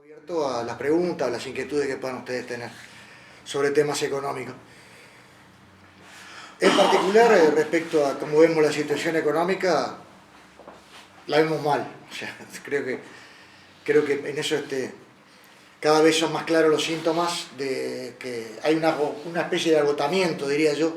Abierto a las preguntas, a las inquietudes que puedan ustedes tener sobre temas económicos. En particular, respecto a cómo vemos la situación económica, la vemos mal. O sea, creo que en eso cada vez son más claros los síntomas de que hay una especie de agotamiento, diría yo,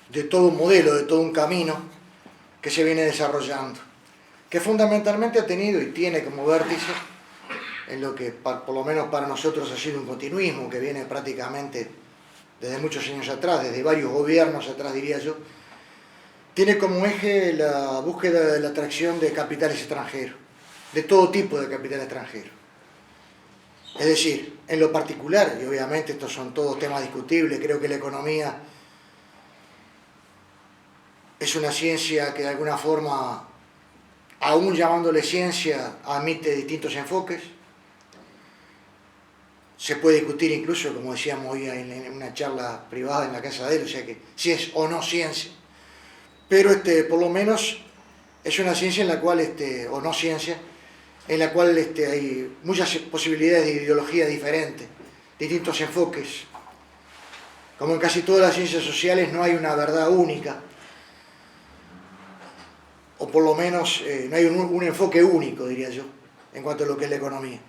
de todo un modelo, de todo un camino que se viene desarrollando, que fundamentalmente ha tenido y tiene como vértice en lo que por lo menos para nosotros ha sido un continuismo que viene prácticamente desde muchos años atrás, desde varios gobiernos atrás diría yo, tiene como eje la búsqueda de la atracción de capitales extranjeros, de todo tipo de capital extranjero. Es decir, en lo particular, y obviamente estos son todos temas discutibles, creo que la economía es una ciencia que de alguna forma, aún llamándole ciencia, admite distintos enfoques. Se puede discutir incluso, como decíamos hoy en una charla privada en la casa de él, o sea que si es o no ciencia. Pero por lo menos es una ciencia en la cual, o no ciencia, en la cual hay muchas posibilidades de ideologías diferentes, distintos enfoques. Como en casi todas las ciencias sociales no hay una verdad única, o por lo menos no hay un enfoque único, diría yo, en cuanto a lo que es la economía.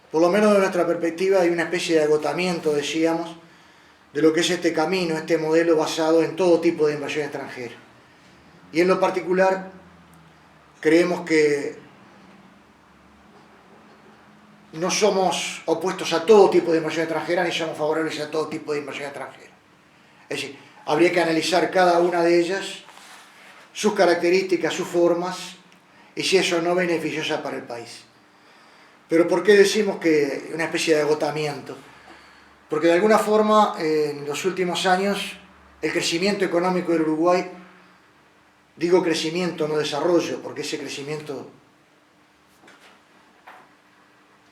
Por lo menos de nuestra perspectiva hay una especie de agotamiento, decíamos, de lo que es este camino, este modelo basado en todo tipo de inversión extranjera. Y en lo particular, creemos que no somos opuestos a todo tipo de inversión extranjera, ni somos favorables a todo tipo de inversión extranjera. Es decir, habría que analizar cada una de ellas, sus características, sus formas, y si eso no es beneficiosa para el país. Pero ¿por qué decimos que una especie de agotamiento? Porque de alguna forma, en los últimos años, el crecimiento económico del Uruguay, digo crecimiento, no desarrollo, porque ese crecimiento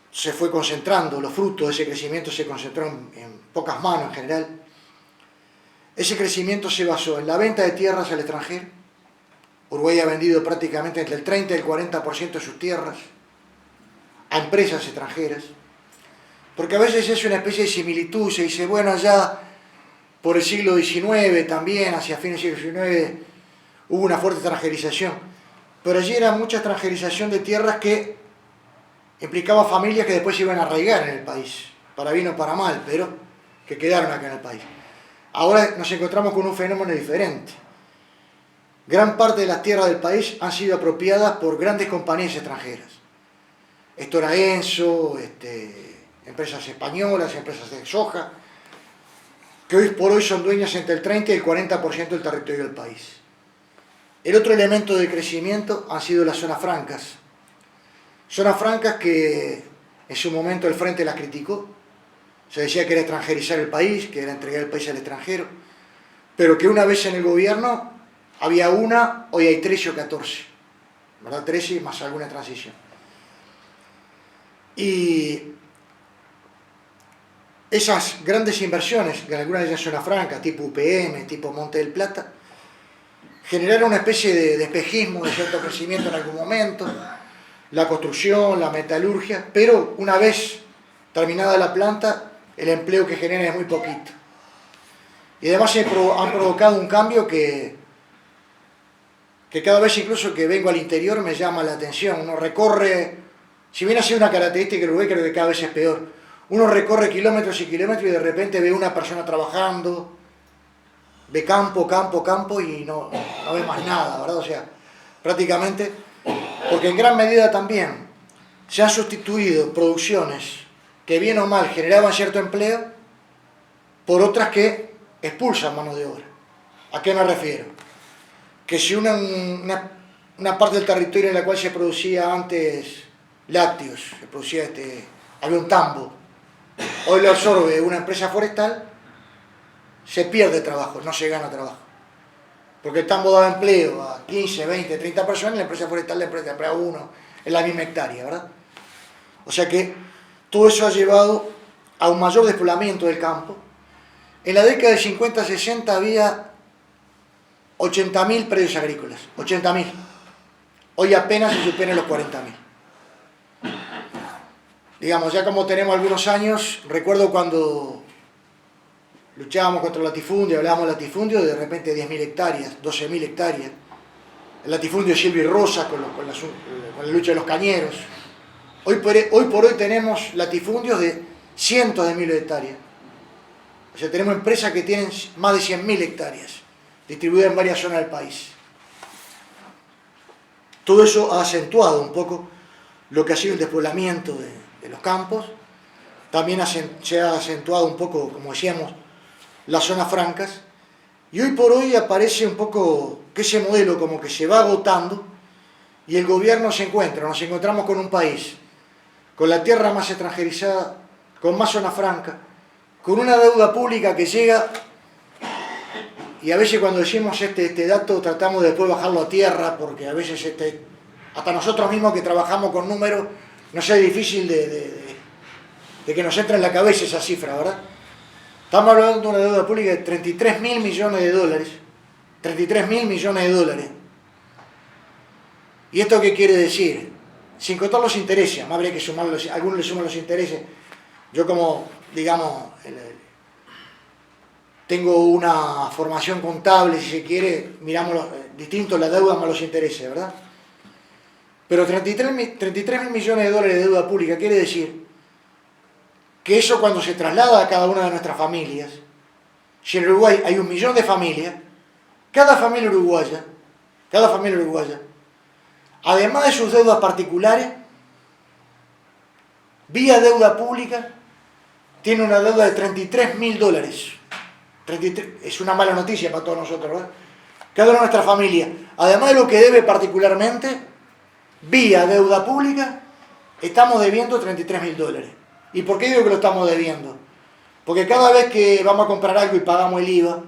se fue concentrando, los frutos de ese crecimiento se concentraron en pocas manos en general. Ese crecimiento se basó en la venta de tierras al extranjero. Uruguay ha vendido prácticamente entre el 30 y el 40% de sus tierras a empresas extranjeras, porque a veces es una especie de similitud, se dice, bueno, allá por el siglo XIX también, hacia fines del siglo XIX, hubo una fuerte extranjerización, pero allí era mucha extranjerización de tierras que implicaba familias que después se iban a arraigar en el país, para bien o para mal, pero que quedaron acá en el país. Ahora nos encontramos con un fenómeno diferente. Gran parte de las tierras del país han sido apropiadas por grandes compañías extranjeras. Esto era Enso, empresas españolas, empresas de soja, que hoy por hoy son dueñas entre el 30 y el 40% del territorio del país. El otro elemento de crecimiento han sido las zonas francas. Zonas francas que en su momento el Frente las criticó. Se decía que era extranjerizar el país, que era entregar el país al extranjero, pero que una vez en el gobierno había una, hoy hay 13 o 14, ¿verdad? 13 más alguna transición. Y esas grandes inversiones, que algunas de ellas zona franca, tipo UPM, tipo Monte del Plata, generaron una especie de espejismo, de cierto crecimiento en algún momento, la construcción, la metalurgia, pero una vez terminada la planta, el empleo que genera es muy poquito. Y además han provocado un cambio que cada vez incluso que vengo al interior me llama la atención. Uno recorre, si bien ha sido una característica del Uruguay, creo que cada vez es peor. Uno recorre kilómetros y kilómetros y de repente ve una persona trabajando, ve campo, campo, campo y no ve más nada, ¿verdad? O sea, prácticamente, porque en gran medida también se han sustituido producciones que bien o mal generaban cierto empleo por otras que expulsan mano de obra. ¿A qué me refiero? Que si una parte del territorio en la cual se producía antes lácteos, se producía había un tambo, hoy lo absorbe una empresa forestal, se pierde trabajo, no se gana trabajo. Porque el tambo daba empleo a 15, 20, 30 personas, y la empresa forestal le emplea a uno en la misma hectárea, ¿verdad? O sea que todo eso ha llevado a un mayor despoblamiento del campo. En la década de 50-60 había 80.000 predios agrícolas, 80.000. Hoy apenas se superan los 40.000. digamos, ya como tenemos algunos años, recuerdo cuando luchábamos contra el latifundio, hablábamos de latifundio, de repente 10.000 hectáreas, 12.000 hectáreas. El latifundio Silvi Rosa con la lucha de los cañeros. Hoy por hoy tenemos latifundios de cientos de miles de hectáreas. O sea, tenemos empresas que tienen más de 100.000 hectáreas, distribuidas en varias zonas del país. Todo eso ha acentuado un poco lo que ha sido el despoblamiento de los campos. También se ha acentuado un poco, como decíamos, las zonas francas. Y hoy por hoy aparece un poco que ese modelo como que se va agotando y el gobierno nos encontramos con un país con la tierra más extranjerizada, con más zona franca, con una deuda pública que llega, y a veces cuando decimos este dato tratamos de después bajarlo a tierra, porque a veces hasta nosotros mismos que trabajamos con números, nos es difícil de que nos entre en la cabeza esa cifra, ¿verdad? Estamos hablando de una deuda pública de 33.000 millones de dólares. 33.000 millones de dólares. ¿Y esto qué quiere decir? Sin contar los intereses, además habría que sumar algunos le suman los intereses. Yo como, digamos, tengo una formación contable, si se quiere, miramos distinto la deuda más los intereses, ¿verdad? Pero 33.000 millones de dólares de deuda pública quiere decir que eso cuando se traslada a cada una de nuestras familias, si en Uruguay hay 1 millón de familias, cada familia uruguaya, además de sus deudas particulares, vía deuda pública, tiene una deuda de 33.000 dólares. Es una mala noticia para todos nosotros, ¿verdad? Cada una de nuestras familias, además de lo que debe particularmente, vía deuda pública, estamos debiendo 33.000 dólares. ¿Y por qué digo que lo estamos debiendo? Porque cada vez que vamos a comprar algo y pagamos el IVA,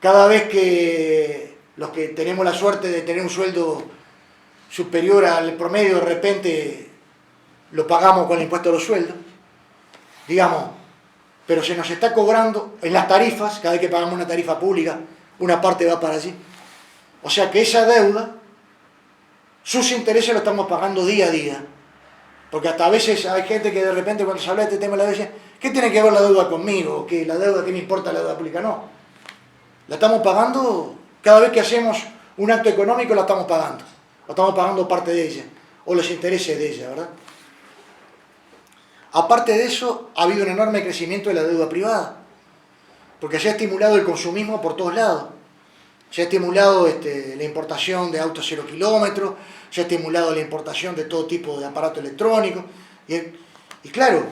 cada vez que los que tenemos la suerte de tener un sueldo superior al promedio, de repente lo pagamos con el impuesto a los sueldos, digamos, pero se nos está cobrando en las tarifas, cada vez que pagamos una tarifa pública, una parte va para allí. O sea que esa deuda, sus intereses lo estamos pagando día a día. Porque hasta a veces hay gente que de repente cuando se habla de este tema la dice, ¿qué tiene que ver la deuda conmigo? ¿Qué me importa la deuda pública? No. La estamos pagando, cada vez que hacemos un acto económico la estamos pagando. O estamos pagando parte de ella, o los intereses de ella, ¿verdad? Aparte de eso, ha habido un enorme crecimiento de la deuda privada, porque se ha estimulado el consumismo por todos lados. Se ha estimulado la importación de autos 0 kilómetros, se ha estimulado la importación de todo tipo de aparatos electrónicos. Y claro,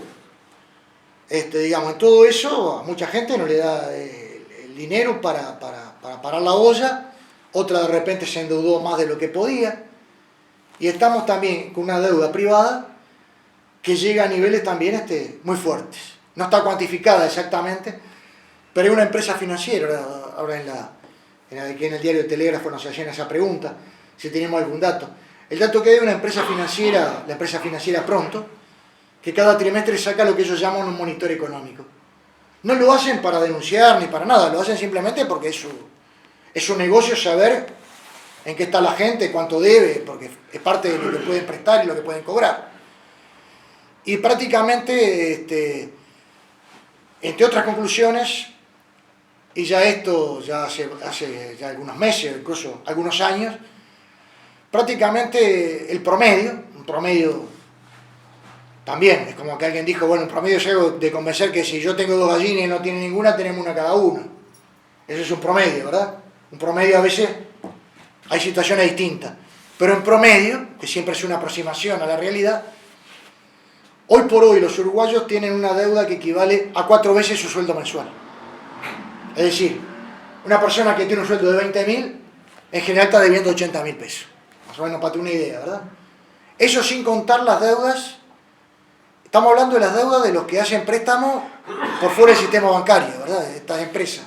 digamos, en todo eso a mucha gente no le da el dinero para parar la olla, otra de repente se endeudó más de lo que podía, y estamos también con una deuda privada que llega a niveles también muy fuertes. No está cuantificada exactamente, pero hay una empresa financiera, ahora aquí en el diario Telégrafo nos hacían esa pregunta, si teníamos algún dato. El dato que hay de una empresa financiera, la empresa financiera Pronto, que cada trimestre saca lo que ellos llaman un monitor económico. No lo hacen para denunciar ni para nada, lo hacen simplemente porque es su negocio saber en qué está la gente, cuánto debe, porque es parte de lo que pueden prestar y lo que pueden cobrar. Y prácticamente, entre otras conclusiones, y ya esto ya hace ya algunos meses, incluso algunos años, prácticamente un promedio también, es como que alguien dijo, bueno, un promedio es algo de convencer que si yo tengo 2 gallinas y no tiene ninguna, tenemos una cada uno. Eso es un promedio, ¿verdad? Un promedio a veces hay situaciones distintas, pero en promedio, que siempre es una aproximación a la realidad, hoy por hoy los uruguayos tienen una deuda que equivale a 4 veces su sueldo mensual. Es decir, una persona que tiene un sueldo de 20.000, en general está debiendo 80.000 pesos. Más o menos para tener una idea, ¿verdad? Eso sin contar las deudas, estamos hablando de las deudas de los que hacen préstamos por fuera del sistema bancario, ¿verdad? De estas empresas.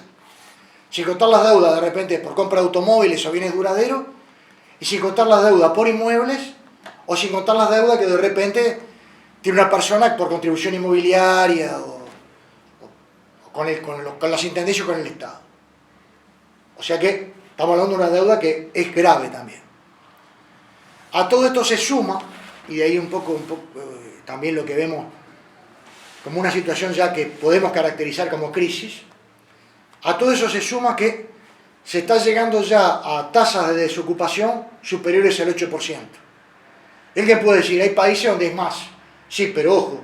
Sin contar las deudas de repente por compra de automóviles o bienes duraderos, y sin contar las deudas por inmuebles, o sin contar las deudas que de repente tiene una persona por contribución inmobiliaria o con las intendencias o con el Estado. O sea que estamos hablando de una deuda que es grave también. A todo esto se suma, y de ahí un poco también lo que vemos como una situación ya que podemos caracterizar como crisis, a todo eso se suma que se está llegando ya a tasas de desocupación superiores al 8%. Alguien puede decir, hay países donde es más. Sí, pero ojo,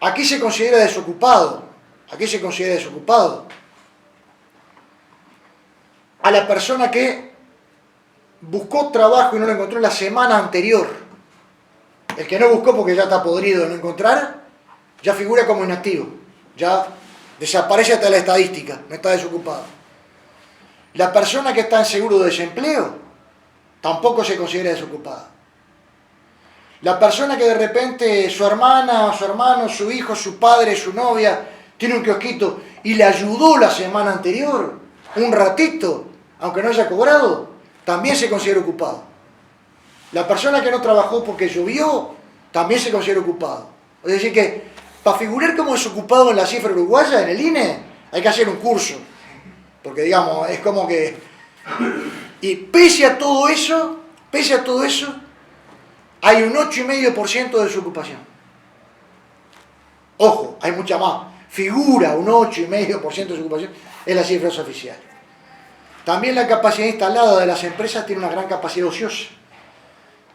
aquí se considera desocupado, a la persona que buscó trabajo y no lo encontró la semana anterior. El que no buscó porque ya está podrido de no encontrar, ya figura como inactivo, ya desaparece hasta la estadística, no está desocupado. La persona que está en seguro de desempleo tampoco se considera desocupada. La persona que de repente su hermana, su hermano, su hijo, su padre, su novia tiene un kiosquito y le ayudó la semana anterior, un ratito, aunque no haya cobrado, también se considera ocupado. La persona que no trabajó porque llovió también se considera ocupado. Es decir que para figurar como desocupado en la cifra uruguaya, en el INE, hay que hacer un curso. Porque digamos, es como que... Y pese a todo eso, hay un 8,5% de desocupación. Ojo, hay mucha más. Figura un 8,5% de desocupación en las cifras oficiales. También la capacidad instalada de las empresas tiene una gran capacidad ociosa.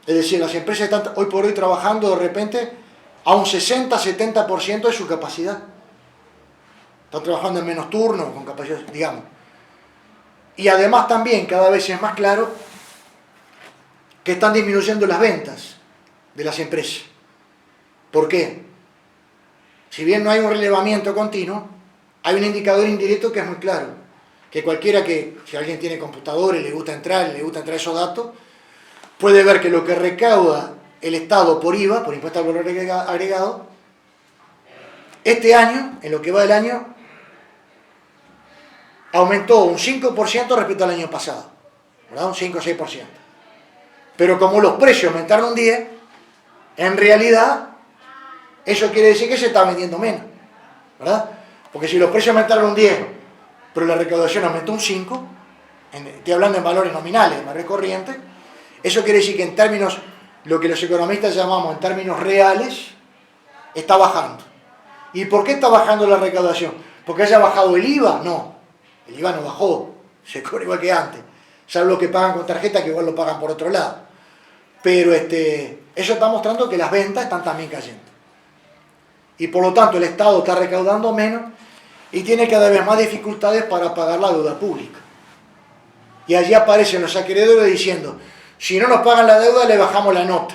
Es decir, las empresas están hoy por hoy trabajando de repente a un 60-70% de su capacidad. Están trabajando en menos turnos, con capacidad, digamos. Y además también cada vez es más claro que están disminuyendo las ventas de las empresas. ¿Por qué? Si bien no hay un relevamiento continuo, hay un indicador indirecto que es muy claro. Que cualquiera que, si alguien tiene computador y le gusta entrar esos datos, puede ver que lo que recauda el Estado por IVA, por impuesto al valor agregado, este año, en lo que va del año, aumentó un 5% respecto al año pasado, ¿verdad? Un 5 o 6%. Pero como los precios aumentaron un 10%, en realidad eso quiere decir que se está vendiendo menos, ¿verdad? Porque si los precios aumentaron un 10%, pero la recaudación aumentó un 5%, estoy hablando en valores nominales, en valores corrientes, eso quiere decir que en términos, lo que los economistas llamamos en términos reales, está bajando. ¿Y por qué está bajando la recaudación? ¿Porque haya bajado el IVA? No, el IVA no bajó, se cobra igual que antes, salvo los que pagan con tarjeta que igual lo pagan por otro lado. Pero eso está mostrando que las ventas están también cayendo. Y por lo tanto el Estado está recaudando menos y tiene cada vez más dificultades para pagar la deuda pública. Y allí aparecen los acreedores diciendo, si no nos pagan la deuda le bajamos la nota.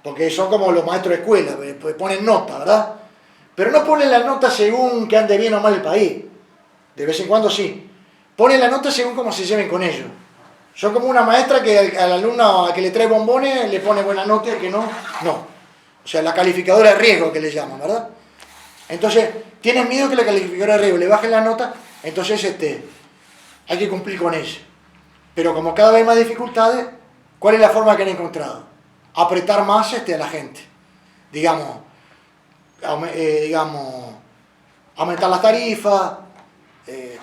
Porque son como los maestros de escuela, pues ponen nota, ¿verdad? Pero no ponen la nota según que ande bien o mal el país. De vez en cuando sí. Ponen la nota según cómo se lleven con ellos. Son como una maestra que al alumno a que le trae bombones le pone buena nota y al que no, no. O sea, la calificadora de riesgo que le llaman, ¿verdad? Entonces, tienen miedo que la calificadora de riesgo le baje la nota, entonces hay que cumplir con ella. Pero como cada vez hay más dificultades, ¿cuál es la forma que han encontrado? Apretar más a la gente. Digamos, aumentar las tarifas,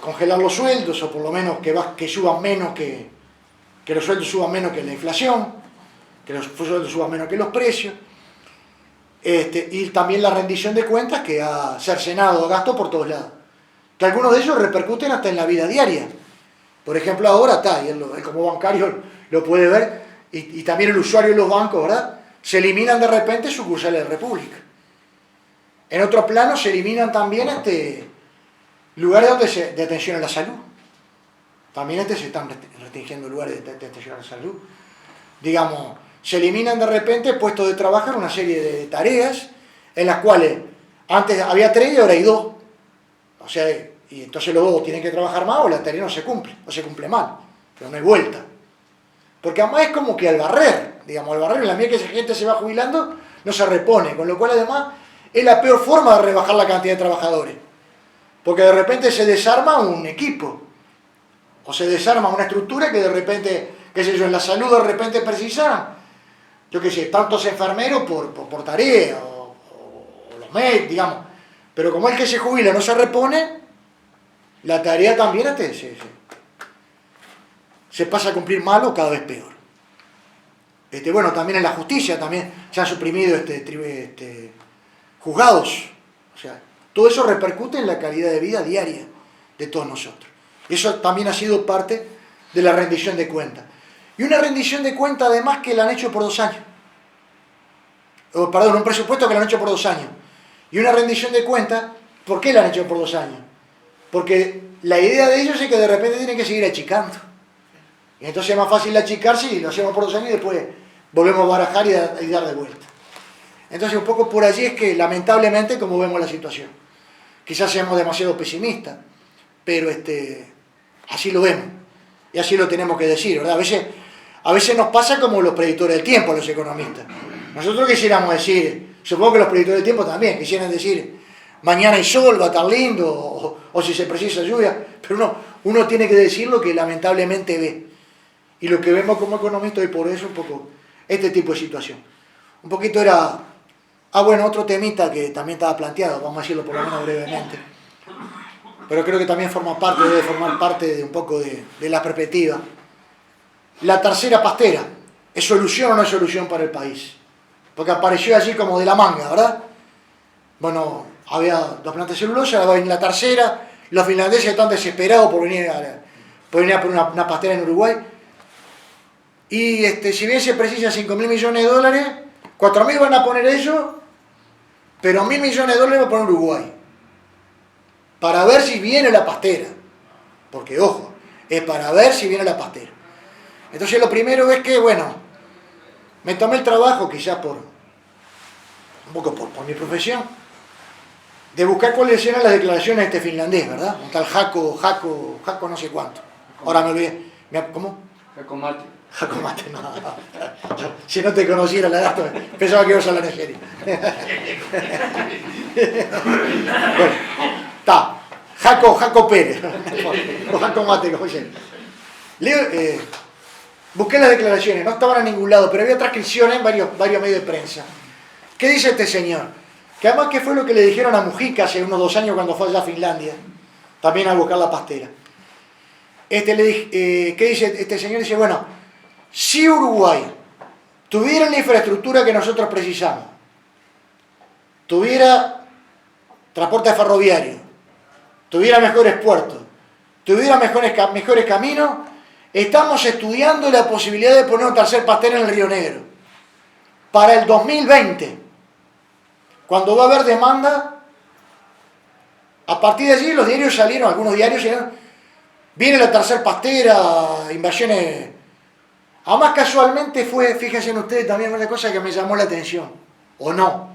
congelar los sueldos, o por lo menos que suban menos que los sueldos suban menos que la inflación, que los sueldos suban menos que los precios, y también la rendición de cuentas que ha cercenado gasto por todos lados. Que algunos de ellos repercuten hasta en la vida diaria. Por ejemplo, ahora está, y él como bancario lo puede ver, y también el usuario de los bancos, ¿verdad? Se eliminan de repente sucursales de República. En otro plano se eliminan también lugares de atención a la salud. También se están restringiendo lugares de atención a la salud. Digamos, se eliminan de repente puestos de trabajo en una serie de tareas en las cuales antes había 3 y ahora hay 2. O sea, y entonces los 2 tienen que trabajar más o la tarea no se cumple, o se cumple mal, pero no hay vuelta. Porque además es como que al barrer en la medida que esa gente se va jubilando, no se repone, con lo cual además es la peor forma de rebajar la cantidad de trabajadores. Porque de repente se desarma un equipo, o se desarma una estructura que de repente, qué sé yo, en la salud de repente precisan, yo qué sé, tantos enfermeros por tarea, o los médicos, digamos. Pero como el que se jubila no se repone, la tarea también se pasa a cumplir mal o cada vez peor. Bueno, también en la justicia también se han suprimido juzgados. O sea, todo eso repercute en la calidad de vida diaria de todos nosotros. Eso también ha sido parte de la rendición de cuentas. Y una rendición de cuentas además que la han hecho por 2 años. Perdón, un presupuesto que lo han hecho por 2 años. Y una rendición de cuentas, ¿por qué la han hecho por 2 años? Porque la idea de ellos es que de repente tienen que seguir achicando. Y entonces es más fácil achicarse y lo hacemos por 2 años y después volvemos a barajar y dar de vuelta. Entonces un poco por allí es que lamentablemente como vemos la situación. Quizás seamos demasiado pesimistas, pero así lo vemos. Y así lo tenemos que decir, ¿verdad? A veces nos pasa como los predictores del tiempo, los economistas. Nosotros quisiéramos decir, supongo que los predictores del tiempo también, quisieran decir, mañana hay sol, va a estar lindo, o si se precisa lluvia, pero no, uno tiene que decir lo que lamentablemente ve. Y lo que vemos como economistas, y por eso un poco este tipo de situación. Un poquito era, bueno, otro temita que también estaba planteado, vamos a decirlo por lo menos brevemente, pero creo que también debe formar parte de un poco de la perspectiva. La tercera pastera, ¿es solución o no es solución para el país? Porque apareció allí como de la manga, ¿verdad? Bueno, había 2 plantas de celulosa, ahora va a venir la tercera, los finlandeses están desesperados por venir a poner una pastera en Uruguay. Y si bien se precisan 5.000 millones de dólares, 4.000 van a poner ellos, pero 1.000 millones de dólares va a poner Uruguay. Para ver si viene la pastera. Porque, ojo, es para ver si viene la pastera. Entonces lo primero es que, bueno, me tomé el trabajo, quizás un poco por mi profesión, de buscar cuáles eran las declaraciones de este finlandés, ¿verdad? Un tal Jaco no sé cuánto. Ahora me olvidé. ¿Cómo? Jaco Mate. Jaco Mate, no. Si no te conociera la edad, pensaba que ibas a hablar en serio. Bueno, está. Jaco Pérez. O Jaco Mate, como dicen. Busqué las declaraciones, no estaban a ningún lado, pero había transcripciones en varios medios de prensa. ¿Qué dice este señor? Que además que fue lo que le dijeron a Mujica hace unos 2 años cuando fue allá a Finlandia, también a buscar la pastera. ¿Qué dice este señor? Dice, bueno, si Uruguay tuviera la infraestructura que nosotros precisamos, tuviera transporte ferroviario, tuviera mejores puertos, tuviera mejores caminos, estamos estudiando la posibilidad de poner un tercer pastera en el Río Negro. Para el 2020, cuando va a haber demanda, a partir de allí los diarios salieron, algunos diarios salieron, viene la tercer pastera, invasiones. Además casualmente fue, fíjense en ustedes también una cosa que me llamó la atención, o no,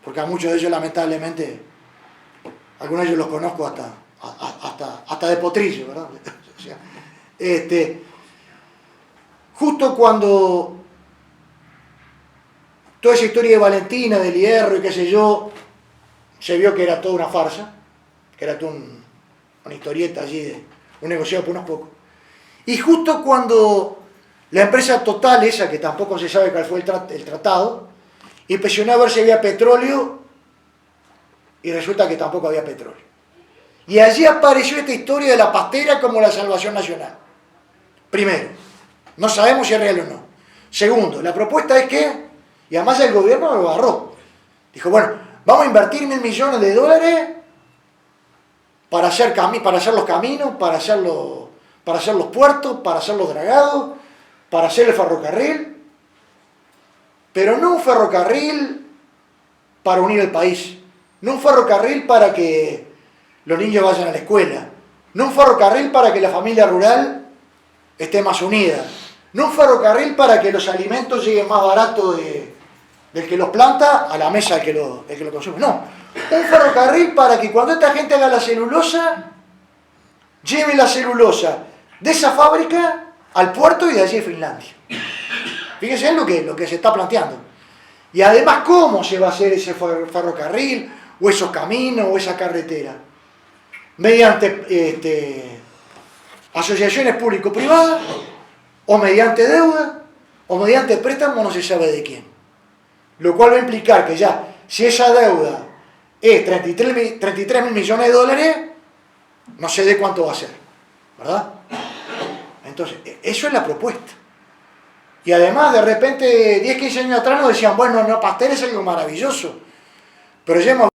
porque a muchos de ellos lamentablemente, algunos de ellos los conozco hasta de potrillo, ¿verdad? O sea, justo cuando toda esa historia de Valentina, del hierro y qué sé yo, se vio que era toda una farsa, que era toda una historieta allí de un negociado por unos pocos. Y justo cuando la empresa Total, esa que tampoco se sabe cuál fue el tratado, impresionó a ver si había petróleo y resulta que tampoco había petróleo. Y allí apareció esta historia de la pastera como la salvación nacional. Primero, no sabemos si es real o no. Segundo, la propuesta es que, y además el gobierno lo agarró, dijo, bueno, vamos a invertir 1.000 millones de dólares para hacer los caminos, para hacer los puertos, para hacer los dragados, para hacer el ferrocarril, pero no un ferrocarril para unir el país, no un ferrocarril para que los niños vayan a la escuela, no un ferrocarril para que la familia rural esté más unida, no un ferrocarril para que los alimentos lleguen más baratos del que los planta a la mesa del que lo consume, no, un ferrocarril para que cuando esta gente haga la celulosa, lleve la celulosa de esa fábrica al puerto y de allí a Finlandia. Fíjense en lo que se está planteando. Y además, ¿cómo se va a hacer ese ferrocarril, o esos caminos, o esa carretera? Mediante asociaciones público-privadas, o mediante deuda, o mediante préstamo, no se sabe de quién. Lo cual va a implicar que ya, si esa deuda es 33.000 millones de dólares, no sé de cuánto va a ser, ¿verdad? Entonces, eso es la propuesta. Y además, de repente, 10, 15 años atrás nos decían, bueno, no, Pastel es algo maravilloso. Pero ya hemos